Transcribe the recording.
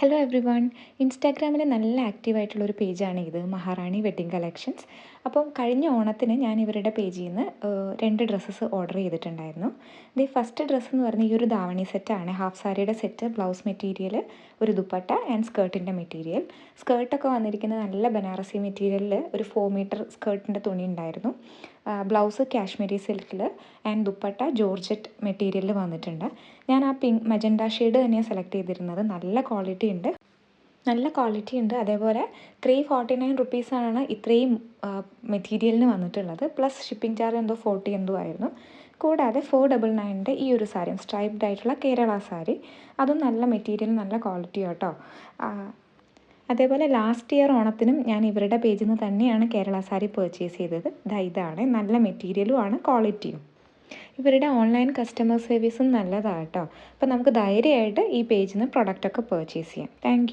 Hello every one. ഇൻസ്റ്റാഗ്രാമിൽ നല്ല ആക്റ്റീവായിട്ടുള്ളൊരു പേജാണ് ഇത്, മഹാറാണി വെഡ്ഡിങ് കളക്ഷൻസ്. അപ്പം കഴിഞ്ഞ ഓണത്തിന് ഞാൻ ഇവരുടെ പേജിൽ നിന്ന് 2 ഡ്രസ്സസ് ഓർഡർ ചെയ്തിട്ടുണ്ടായിരുന്നു. ഫസ്റ്റ് ഡ്രസ്സ് എന്ന് പറഞ്ഞാൽ ഈ ഒരു ധാവണി സെറ്റാണ്. ഹാഫ് സാരിയുടെ സെറ്റ്, ബ്ലൗസ് മെറ്റീരിയൽ, ഒരു ദുപ്പട്ട ആൻഡ് സ്കേർട്ടിൻ്റെ മെറ്റീരിയൽ. സ്കേർട്ടൊക്കെ വന്നിരിക്കുന്നത് നല്ല ബനാറസി മെറ്റീരിയലിൽ ഒരു 4 മീറ്റർ സ്കേർട്ടിൻ്റെ തുണി ഉണ്ടായിരുന്നു. ബ്ലൗസ് കാശ്മീരി സിൽക്കിൽ ആൻഡ് ദുപ്പട്ട ജോർജറ്റ് മെറ്റീരിയലിൽ വന്നിട്ടുണ്ട്. ഞാൻ ആ മജന്ത ഷെയ്ഡ് തന്നെയാണ് സെലക്ട് ചെയ്തിരുന്നത്. നല്ല ക്വാളിറ്റി ഉണ്ട്. അതേപോലെ 349 റുപ്പീസാണ് ഇത്രയും മെറ്റീരിയലിന് വന്നിട്ടുള്ളത്. പ്ലസ് ഷിപ്പിംഗ് ചാർജ് എന്തോ 40 എന്തോ ആയിരുന്നു. കൂടാതെ 499 ഈ ഒരു സാരി സ്ട്രൈപ്ഡ് ആയിട്ടുള്ള കേരള സാരി, അതും നല്ല മെറ്റീരിയൽ, നല്ല ക്വാളിറ്റി കേട്ടോ. അതേപോലെ ലാസ്റ്റ് ഇയർ ഓണത്തിനും ഞാൻ ഇവരുടെ പേജിൽ നിന്ന് തന്നെയാണ് കേരള സാരി പർച്ചേസ് ചെയ്തത്. ഇതാണ്, നല്ല മെറ്റീരിയലും ആണ്, ക്വാളിറ്റിയും. ഇവരുടെ ഓൺലൈൻ കസ്റ്റമർ സർവീസും നല്ലതാണ് കേട്ടോ. അപ്പോൾ നമുക്ക് ധൈര്യമായിട്ട് ഈ പേജിൽ നിന്ന് പ്രൊഡക്റ്റൊക്കെ പർച്ചേസ് ചെയ്യാം. താങ്ക്